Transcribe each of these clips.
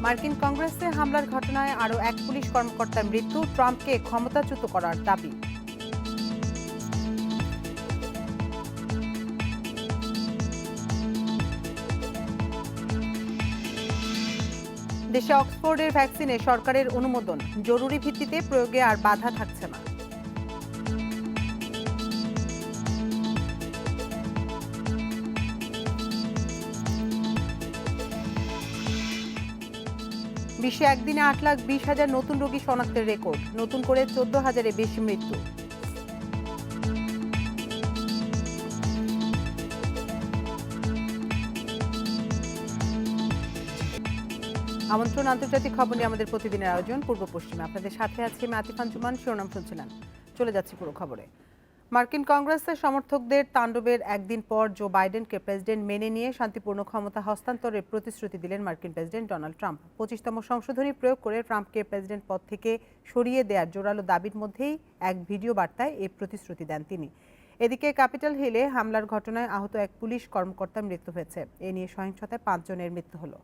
মার্কিন কংগ্রেসে হামলার ঘটনায় আরও এক পুলিশ কর্মকর্তার মৃত্যু, ট্রাম্পকে ক্ষমতাচ্যুত করার দাবি। দেশে অক্সফোর্ডের ভ্যাকসিনে সরকারের অনুমোদন, জরুরি ভিত্তিতে প্রয়োগে আর বাধা থাকছে না। বিশ্বে একদিনে 8,20,000 নতুন রোগী শনাক্তের রেকর্ড, নতুন করে 14,000-এর বেশি মৃত্যু। আমন্ত্রণ আন্তর্জাতিক খবর নিয়ে আমাদের প্রতিদিনের আয়োজন পূর্ব পশ্চিমে। আপনাদের সাথে আছি আমি আতিফান জুমান। শিরোনাম শুনছিলেন, চলে যাচ্ছি পুরো খবরে। মার্কিন কংগ্রেসের সমর্থকদের তাণ্ডবের একদিন পর জো বাইডেনকে প্রেসিডেন্ট মেনে নিয়ে শান্তিপূর্ণ ক্ষমতা হস্তান্তরের প্রতিশ্রুতি দিলেন মার্কিন প্রেসিডেন্ট ডোনাল্ড ট্রাম্প। 25তম সংশোধনী প্রয়োগ করে ট্রাম্পকে প্রেসিডেন্ট পদ থেকে সরিয়ে দেওয়ার জোরালো দাবির মধ্যেই এক ভিডিও বার্তায় এই প্রতিশ্রুতি দেন তিনি। এদিকে ক্যাপিটল হিলে হামলার ঘটনায় আহত এক পুলিশ কর্মকর্তার মৃত্যু হয়েছে। এ নিয়ে সহিংসতায় 5 জনের মৃত্যু হলো।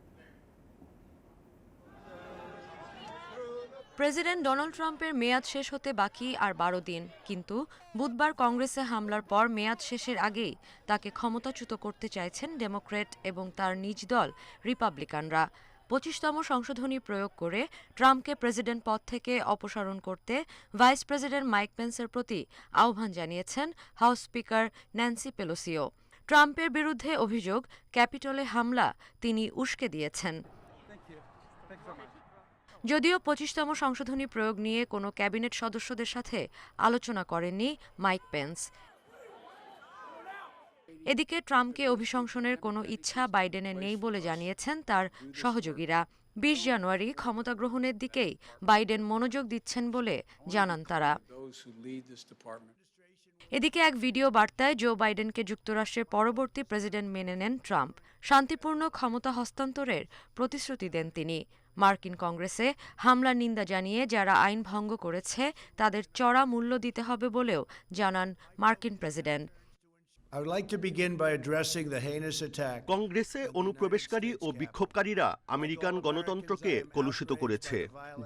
প্রেসিডেন্ট ডোনাল্ড ট্রাম্পের মেয়াদ শেষ হতে বাকি আর 12 দিন, কিন্তু বুধবার কংগ্রেসে হামলার পর মেয়াদ শেষের আগেই তাকে ক্ষমতাচ্যুত করতে চাইছেন ডেমোক্র্যাট এবং তার নিজ দল রিপাবলিকানরা। 25তম সংশোধনী প্রয়োগ করে ট্রাম্পকে প্রেসিডেন্ট পদ থেকে অপসারণ করতে ভাইস প্রেসিডেন্ট মাইক পেন্সের প্রতি আহ্বান জানিয়েছেন হাউস স্পিকার ন্যান্সি পেলোসিও। ট্রাম্পের বিরুদ্ধে অভিযোগ, ক্যাপিটলে হামলা তিনি উস্কে দিয়েছেন। যদিও 25তম সংশোধনী প্রয়োগ নিয়ে কোনো ক্যাবিনেট সদস্যদের সাথে আলোচনা করেননি মাইক পেন্স। এদিকে ট্রাম্পকে অভিশংসনের কোনো ইচ্ছা বাইডেনের নেই বলে জানিয়েছেন তার সহযোগীরা। 20 জানুয়ারি ক্ষমতা গ্রহণের দিকেই বাইডেন মনোযোগ দিচ্ছেন বলে জানান তারা। এদিকে এক ভিডিও বার্তায় জো বাইডেনকে যুক্তরাষ্ট্রের পরবর্তী প্রেসিডেন্ট মেনে নেন ট্রাম্প। শান্তিপূর্ণ ক্ষমতা হস্তান্তরের প্রতিশ্রুতি দেন তিনি। মার্কিন কংগ্রেসে হামলার নিন্দা জানিয়ে যারা আইন ভঙ্গ করেছে তাদের চড়া মূল্য দিতে হবে বলেও জানান মার্কিন প্রেসিডেন্ট। কংগ্রেসে অনুপ্রবেশকারী ও বিক্ষোভকারীরা আমেরিকান গণতন্ত্রকে কলুষিত করেছে।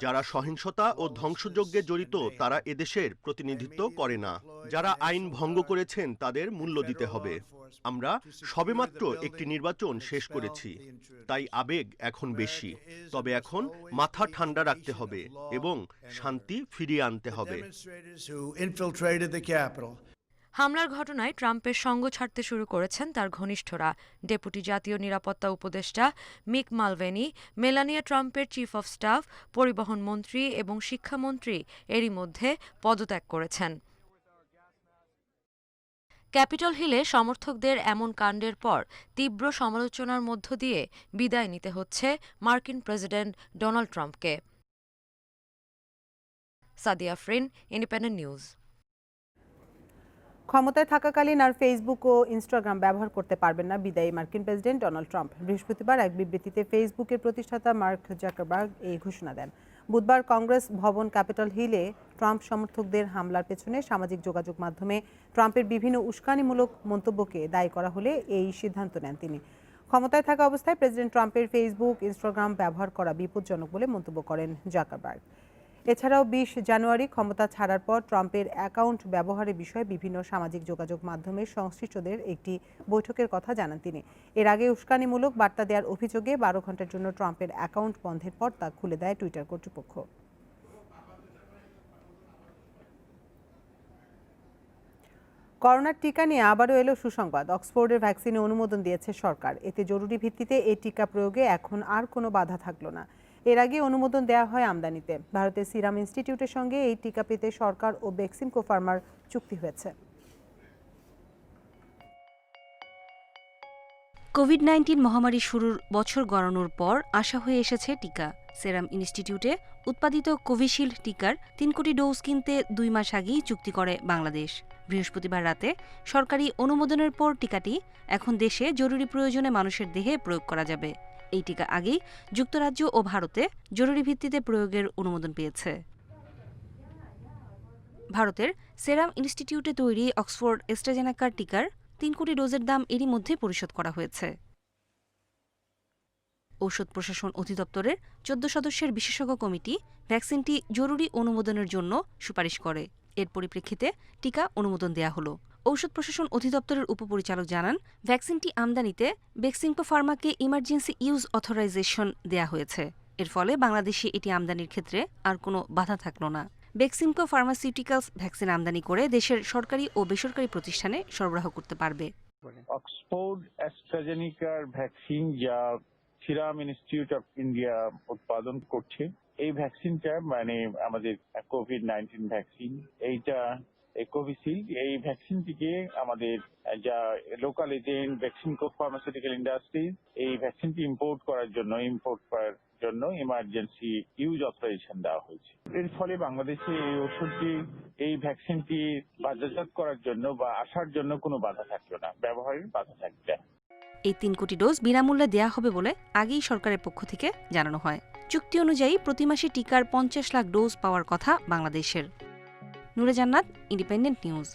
যারা সহিংসতা ও ধ্বংসযজ্ঞে জড়িত তারা এদেশের প্রতিনিধিত্ব করে না। যারা আইন ভঙ্গ করেছেন তাদের মূল্য দিতে হবে। আমরা সবেমাত্র একটি নির্বাচন শেষ করেছি, তাই আবেগ এখন বেশি। তবে এখন মাথা ঠান্ডা রাখতে হবে এবং শান্তি ফিরিয়ে আনতে হবে। হামলার ঘটনায় ট্রাম্পের সঙ্গ ছাড়তে শুরু করেছেন তার ঘনিষ্ঠরা। ডেপুটি জাতীয় নিরাপত্তা উপদেষ্টা মিক মালভেনি, মেলানিয়া ট্রাম্পের চিফ অব স্টাফ, পরিবহন মন্ত্রী এবং শিক্ষামন্ত্রী এরই মধ্যে পদত্যাগ করেছেন। ক্যাপিটল হিলে সমর্থকদের এমন কাণ্ডের পর তীব্র সমালোচনার মধ্য দিয়ে বিদায় নিতে হচ্ছে মার্কিন প্রেসিডেন্ট ডোনাল্ড ট্রাম্পকে। Sadia Afrin, independent news. ক্ষমতায় থাকাকালীন আর ফেসবুক ও ইনস্টাগ্রাম ব্যবহার করতে পারবেন না বিদায়ী মার্কিন প্রেসিডেন্ট ডোনাল্ড ট্রাম্প। বৃহস্পতিবার এক বিবৃতিতে ফেসবুকের প্রতিষ্ঠাতা মার্ক জাকারবার্গ এই ঘোষণা দেন। বুধবার কংগ্রেস ভবন ক্যাপিটল হিলে ট্রাম্প সমর্থকদের হামলার পেছনে সামাজিক যোগাযোগ মাধ্যমে ট্রাম্পের বিভিন্ন উস্কানিমূলক মন্তব্যকে দায়ী করা হলে এই সিদ্ধান্ত নেন তিনি। ক্ষমতায় থাকা অবস্থায় প্রেসিডেন্ট ট্রাম্পের ফেসবুক, ইনস্টাগ্রাম ব্যবহার করা বিপজ্জনক বলে মন্তব্য করেন জাকারবার্গ। এছাড়াও 20 জানুয়ারি ক্ষমতা ছাড়ার পর ট্রাম্পের অ্যাকাউন্ট ব্যবহারের বিষয়ে বিভিন্ন সামাজিক যোগাযোগ মাধ্যমের সংশ্লিষ্টদের একটি বৈঠকের কথা জানান তিনি। এর আগে উস্কানিমূলক বার্তা দেওয়ার অভিযোগে 12 ঘন্টার জন্য ট্রাম্পের অ্যাকাউন্ট বন্ধের পর তা খুলে দেয় টুইটার কর্তৃপক্ষ। করোনার টিকা নিয়ে আবারও এলো সুসংবাদ। অক্সফোর্ডের ভ্যাকসিনে অনুমোদন দিয়েছে সরকার। এতে জরুরি ভিত্তিতে এই টিকা প্রয়োগে এখন আর কোনো বাধা থাকলো না। এর আগে অনুমোদন দেওয়া হয় আমদানিতে। ভারতের সিরাম ইনস্টিটিউটের সঙ্গে এই টিকা পেতে সরকার ও বেক্সিমকো ফার্মার চুক্তি হয়েছে। কোভিড-19 মহামারী শুরুর বছর গড়ানোর পর আশা হয়ে এসেছে টিকা। সেরাম ইনস্টিটিউটে উৎপাদিত কোভিশিল্ড টিকার 3 কোটি ডোজ কিনতে 2 মাস আগেই চুক্তি করে বাংলাদেশ। বৃহস্পতিবার রাতে সরকারি অনুমোদনের পর টিকাটি এখন দেশে জরুরি প্রয়োজনে মানুষের দেহে প্রয়োগ করা যাবে। এই টিকা আগেই যুক্তরাজ্য ও ভারতে জরুরি ভিত্তিতে প্রয়োগের অনুমোদন পেয়েছে। ভারতের সেরাম ইনস্টিটিউটে তৈরি অক্সফোর্ড অ্যাস্ট্রাজেনেকার টিকার 3 কোটি ডোজের দাম এরই মধ্যে পরিশোধ করা হয়েছে। ঔষধ প্রশাসন অধিদপ্তরের 14 সদস্যের বিশেষজ্ঞ কমিটি ভ্যাকসিনটি জরুরি অনুমোদনের জন্য সুপারিশ করে। এর পরিপ্রেক্ষিতে টিকা অনুমোদন দেয়া হলো। ঔষধ প্রশাসন অধিদপ্তরের উপপরিচালক জানান, ভ্যাকসিনটি আমদানিতে বেক্সিমকো ফার্মাকে ইমার্জেন্সি ইউজ অথরাইজেশন দেয়া হয়েছে। এর ফলে বাংলাদেশে এটি আমদানির ক্ষেত্রে আর কোনো বাধা থাকল না। বেক্সিমকো ফার্মাসিউটিক্যালস ভ্যাকসিন আমদানি করে দেশের সরকারি ও বেসরকারি প্রতিষ্ঠানে সরবরাহ করতে পারবে। অক্সফোর্ড অ্যাস্ট্রাজেনিকার ভ্যাকসিন যা সিরাম ইনস্টিটিউট অফ ইন্ডিয়া উৎপাদন করছে, এই ভ্যাকসিনটা মানে আমাদের কোভিড-19 ভ্যাকসিন, এইটা কোভিশিল্ড, এই ভ্যাকসিনটিকে আমাদের যা local agent Beximco pharmaceutical industries এই ভ্যাকসিনটি ইম্পোর্ট করার জন্য ইমার্জেন্সি ইউজ অথরাইজেশন দেওয়া হয়েছে। এর ফলে বাংলাদেশে এই ওষুধটি, এই ভ্যাকসিনটি বাজারজাত করার জন্য বা আসার জন্য কোনো বাধা থাকলো না, ব্যবহারের বাধা থাকবে না। এই 3 কোটি ডোজ বিনামূল্যে দেয়া হবে বলে আগেই সরকারের পক্ষ থেকে জানানো হয়। চুক্তি অনুযায়ী প্রতি মাসে টিকার 50 লাখ ডোজ পাওয়ার কথা বাংলাদেশের। নূরে জান্নাত, ইন্ডিপেন্ডেন্ট নিউজ।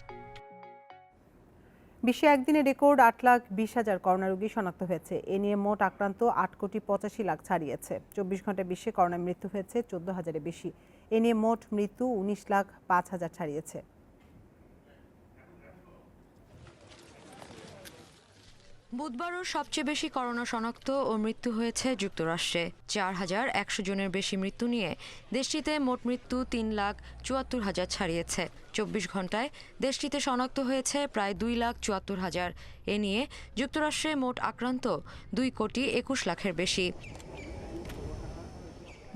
বিশ্বে একদিনে রেকর্ড 8,20,000 করোনা রোগী শনাক্ত হয়েছে। এ নিয়ে মোট আক্রান্ত 8,85,00,000 ছাড়িয়েছে। 24 ঘন্টায় বিশ্বে করোনায় মৃত্যু হয়েছে 14,000-এর বেশি। এ নিয়ে মোট মৃত্যু 19,05,000 ছাড়িয়েছে। বুধবারও সবচেয়ে বেশি করোনা শনাক্ত ও মৃত্যু হয়েছে যুক্তরাষ্ট্রে। 4,100 জনের বেশি মৃত্যু নিয়ে দেশটিতে মোট মৃত্যু 3,74,000 ছাড়িয়েছে। 24 ঘন্টায় দেশটিতে শনাক্ত হয়েছে প্রায় 2,74,000। এ নিয়ে যুক্তরাষ্ট্রে মোট আক্রান্ত 2,21,00,000-এর বেশি।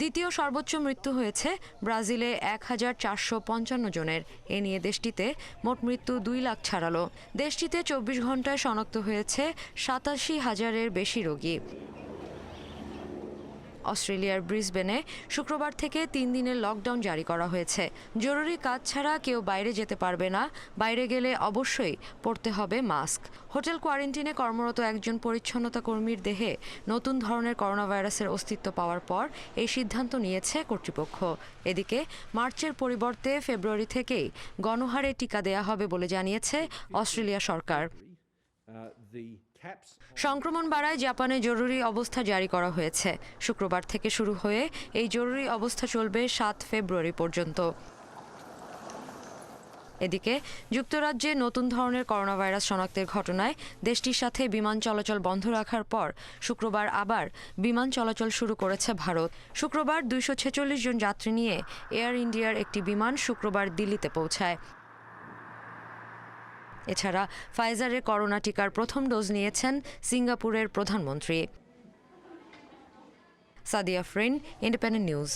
দ্বিতীয় সর্বোচ্চ মৃত্যু হয়েছে ব্রাজিলে 1,455 জনের। এ নিয়ে দেশটিতে মোট মৃত্যু 2 লাখ ছাড়ালো। দেশটিতে 24 ঘন্টায় শনাক্ত হয়েছে 87,000-এর বেশি রোগী। অস্ট্রেলিয়ার ব্রিসবেনে শুক্রবার থেকে 3 দিনের লকডাউন জারি করা হয়েছে। জরুরি কাজ ছাড়া কেউ বাইরে যেতে পারবে না। বাইরে গেলে অবশ্যই পরতে হবে মাস্ক। হোটেল কোয়ারেন্টিনে কর্মরত একজন পরিচ্ছন্নতা কর্মীর দেহে নতুন ধরনের করোনা ভাইরাসের অস্তিত্ব পাওয়ার পর এই সিদ্ধান্ত নিয়েছে কর্তৃপক্ষ। এদিকে মার্চের পরিবর্তে ফেব্রুয়ারি থেকেই গণহারে টিকা দেয়া হবে বলে জানিয়েছে অস্ট্রেলিয়া সরকার। সংক্রমণ বাড়ায় জাপানে জরুরি অবস্থা জারি করা হয়েছে। শুক্রবার থেকে শুরু হয়ে এই জরুরি অবস্থা চলবে 7 ফেব্রুয়ারি পর্যন্ত। এদিকে যুক্তরাজ্যে নতুন ধরনের করোনা ভাইরাস শনাক্তের ঘটনায় দেশটির সাথে বিমান চলাচল বন্ধ রাখার পর শুক্রবার আবার বিমান চলাচল শুরু করেছে ভারত। শুক্রবার 246 জন যাত্রী নিয়ে এয়ার ইন্ডিয়ার একটি বিমান শুক্রবার দিল্লিতে পৌঁছায়। এছাড়া ফাইজারের করোনা টিকার প্রথম ডোজ নিয়েছেন সিঙ্গাপুরের প্রধানমন্ত্রী। Sadia ফ্রিন, independent news.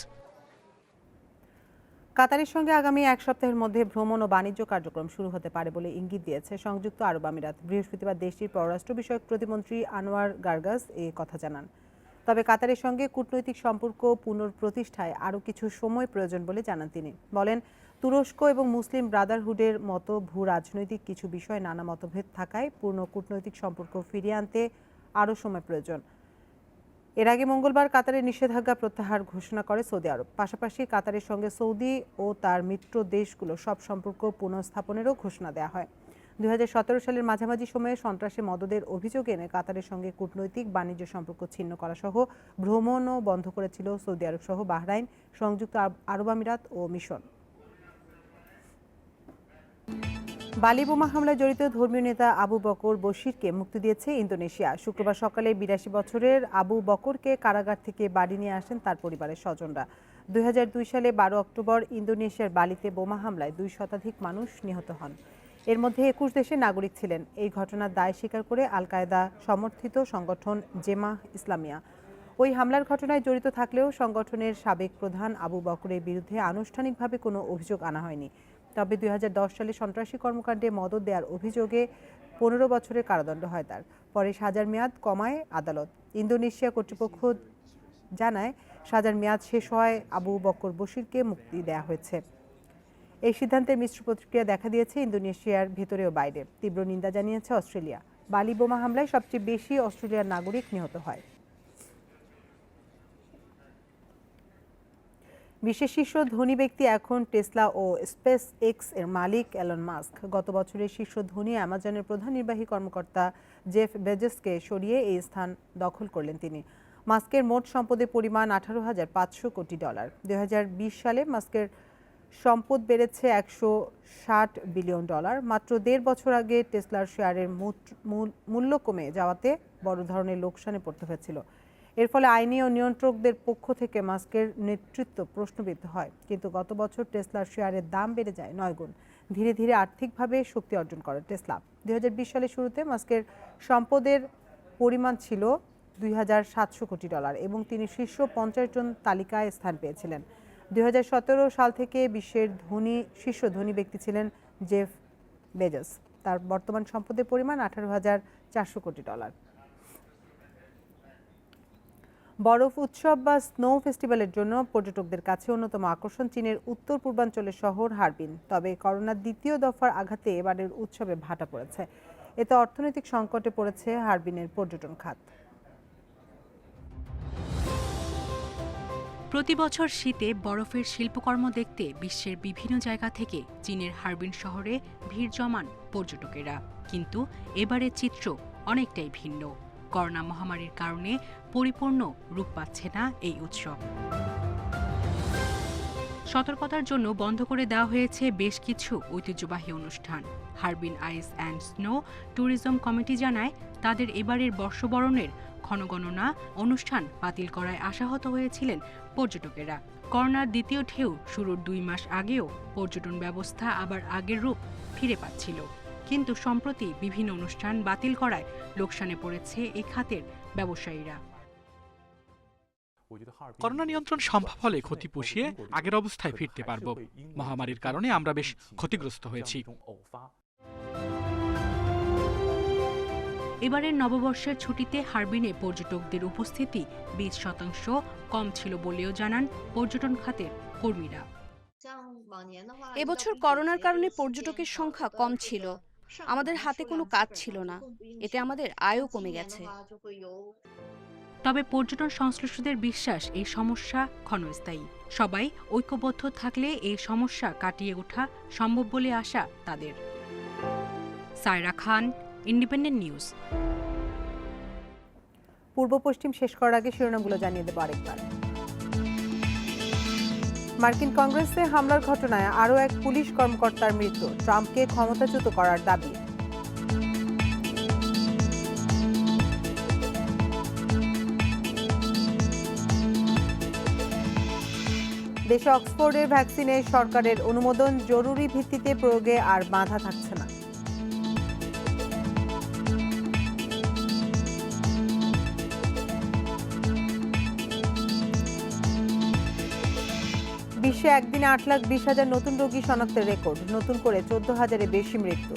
কাতারের সঙ্গে আগামী 1 সপ্তাহের মধ্যে ভ্রমণ ও বাণিজ্য কার্যক্রম শুরু হতে পারে বলে ইঙ্গিত দিয়েছে সংযুক্ত আরব আমিরাত। বৃহস্পতিবার দেশটির পররাষ্ট্র বিষয়ক প্রতিমন্ত্রী আনোয়ার গার্গাস এ কথা জানান। তবে কাতারের সঙ্গে কূটনৈতিক সম্পর্ক পুনঃপ্রতিষ্ঠায় আরও কিছু সময় প্রয়োজন বলে জানান তিনি। বলেন, তুরস্ক এবং মুসলিম ব্রাদারহুডের মতো ভূ রাজনৈতিক কিছু বিষয়ে নানা মতভেদ থাকায় পূর্ণ কূটনৈতিক সম্পর্ক ফিরিয়ে আনতে আরও সময় প্রয়োজন। এর আগে মঙ্গলবার কাতারের নিষেধাজ্ঞা প্রত্যাহার ঘোষণা করে সৌদি আরব। পাশাপাশি কাতারের সঙ্গে সৌদি ও তার মিত্র দেশগুলো সব সম্পর্ক পুনঃস্থাপনেরও ঘোষণা দেওয়া হয়। 2017 সালের মাঝামাঝি সময়ে সন্ত্রাসী মদদের অভিযোগ এনে কাতারের সঙ্গে কূটনৈতিক বাণিজ্য সম্পর্ক ছিন্ন করা সহ ভ্রমণও বন্ধ করেছিল সৌদি আরব সহ বাহরাইন, সংযুক্ত আরব আমিরাত ও মিশর। বালি বোমা হামলায় জড়িত ধর্মীয় নেতা আবু বকর বশিরকে মুক্তি দিয়েছে ইন্দোনেশিয়া। শুক্রবার সকালে 82 বছরের আবু বকরকে কারাগার থেকে বাড়ি নিয়ে আসেন তার পরিবারের স্বজনরা। 2002 সালে 12 অক্টোবর ইন্দোনেশিয়ার বালিতে বোমা হামলায় 2 শতাধিক মানুষ নিহত হন। এর মধ্যে 21 দেশের নাগরিক ছিলেন। এই ঘটনার দায় স্বীকার করে আল কায়েদা সমর্থিত সংগঠন জেমাহ ইসলামিয়া ওই হামলার ঘটনায় জড়িত থাকলেও সংগঠনের সাবেক প্রধান আবু বকরের বিরুদ্ধে আনুষ্ঠানিকভাবে কোনো অভিযোগ আনা হয়নি। তবে 2010 সালে সন্ত্রাসী কর্মকাণ্ডে মদদ দেওয়ার অভিযোগে 15 বছরের কারাদণ্ড হয় তার। পরে সাজার মেয়াদ কমায় আদালত। ইন্দোনেশিয়া কর্তৃপক্ষ জানায়, সাজার মেয়াদ শেষ হওয়ায় আবু বকর বশিরকে মুক্তি দেওয়া হয়েছে। এই সিদ্ধান্তের মিশ্র প্রতিক্রিয়া দেখা দিয়েছে ইন্দোনেশিয়ার ভেতরে ও বাইরে। তীব্র নিন্দা জানিয়েছে অস্ট্রেলিয়া। বালি বোমা হামলায় সবচেয়ে বেশি অস্ট্রেলিয়ার নাগরিক নিহত হয়। বিশ্বের শীর্ষ ধনী ব্যক্তি এখন টেসলা ও স্পেস এক্স এর মালিক এলন মাস্ক। গত বছরের শীর্ষ ধনী অ্যামাজনের প্রধান নির্বাহী কর্মকর্তা জেফ বেজোসকে সরিয়ে এই স্থান দখল করলেন তিনি। মাস্কের মোট সম্পদের পরিমাণ $18,500 কোটি। 2020 সালে মাস্কের সম্পদ বেড়েছে $160 বিলিয়ন। মাত্র 1.5 বছর আগে টেসলার শেয়ারের মূল্য কমে যাওয়াতে বড় ধরনের লোকসানে পড়তে হয়েছিল। এর ফলে আইনি ও নিয়ন্ত্রকদের পক্ষ থেকে মাস্কের নেতৃত্ব প্রশ্নবিদ্ধ হয়। কিন্তু গত বছর টেসলার শেয়ারের দাম বেড়ে যায় 9 গুণ। ধীরে ধীরে আর্থিকভাবে শক্তি অর্জন করে টেসলা। 2020 সালের শুরুতে মাস্কের সম্পদের পরিমাণ ছিল $2,700 কোটি এবং তিনি শীর্ষ 50 জন তালিকায় স্থান পেয়েছিলেন। 2017 সাল থেকে বিশ্বের শীর্ষ ধনী ব্যক্তি ছিলেন জেফ বেজোস। তার বর্তমান সম্পদের পরিমাণ $18,400 কোটি। বরফ উৎসব বা স্নো ফেস্টিভ্যালের জন্য পর্যটকদের কাছে অন্যতম আকর্ষণ চীনের উত্তর পূর্বাঞ্চলের শহর হারবিন। তবে করোনার দ্বিতীয় দফার আঘাতে এবারের উৎসবে ভাটা পড়েছে। এতে অর্থনৈতিক সংকটে পড়েছে হারবিনের পর্যটন খাত। প্রতি বছর শীতে বরফের শিল্পকর্ম দেখতে বিশ্বের বিভিন্ন জায়গা থেকে চীনের হারবিন শহরে ভিড় জমান পর্যটকেরা। কিন্তু এবারের চিত্র অনেকটাই ভিন্ন। করোনা মহামারীর কারণে পরিপূর্ণ রূপ পাচ্ছে না এই উৎসব। সতর্কতার জন্য বন্ধ করে দেওয়া হয়েছে বেশ কিছু ঐতিহ্যবাহী অনুষ্ঠান। Harbin ice and snow tourism committee জানায়, তাদের এবারের বর্ষবরণের ক্ষণগণনা অনুষ্ঠান বাতিল করায় আশাহত হয়েছিলেন পর্যটকেরা। করোনার দ্বিতীয় ঢেউ শুরুর 2 মাস আগেও পর্যটন ব্যবস্থা আবার আগের রূপ ফিরে পাচ্ছিল। কিন্তু সম্প্রতি বিভিন্ন অনুষ্ঠান বাতিল করায় লোকসানে পড়েছে এই খাতের ব্যবসায়ীরা। করোনা নিয়ন্ত্রণ সম্ভব হলে ক্ষতি পুষিয়ে আগের অবস্থায় ফিরতে পারব। মহামারীর কারণে আমরা বেশ ক্ষতিগ্রস্ত হয়েছি। এবারের নববর্ষের ছুটিতে হারবিনে পর্যটকদের উপস্থিতি 20% কম ছিল বলেও জানান পর্যটন খাতের কর্মীরা। এবছর করোনার কারণে পর্যটকের সংখ্যা কম ছিল। আমাদের হাতে কোনো কাজ ছিল না, এতে আমাদের আয়ও কমে গেছে। তবে পর্যটন সংশ্লিষ্টদের বিশ্বাস এই সমস্যা ক্ষণস্থায়ী। সবাই ঐক্যবদ্ধ থাকলে এই সমস্যা কাটিয়ে ওঠা সম্ভব বলে আশা তাদের। সায়রা খান, ইন্ডিপেন্ডেন্ট নিউজ। পূর্ব পশ্চিম শেষ করার আগে শিরোনামগুলো জানিয়ে দেব আরেকবার। মার্কিন কংগ্রেসে হামলার ঘটনায় আরও এক পুলিশ কর্মকর্তার মৃত্যু। ট্রাম্পকে ক্ষমতাচ্যুত করার দাবি। দেশে অক্সফোর্ডের ভ্যাকসিনে সরকারের অনুমোদন, জরুরি ভিত্তিতে প্রয়োগে আর বাধা থাকছে না। বিশ্বে একদিনে 8,20,000 নতুন রোগী শনাক্তের রেকর্ড। নতুন করে 14,000-এর বেশি মৃত্যু।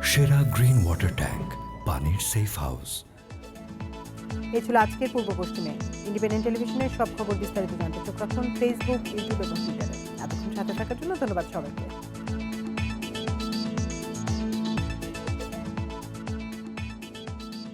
সেরা গ্রিন ওয়াটার ট্যাঙ্ক, পানির সেফ হাউস। এ ছিল আজকের পূর্ব পশ্চিমে। ইন্ডিপেন্ডেন্ট টেলিভিশনের সব খবর বিস্তারিত জানতে চোখ রাখুন ফেসবুক, ইউটিউব এবং টুইটারে। এতক্ষণ সাথে থাকার জন্য ধন্যবাদ সবাইকে।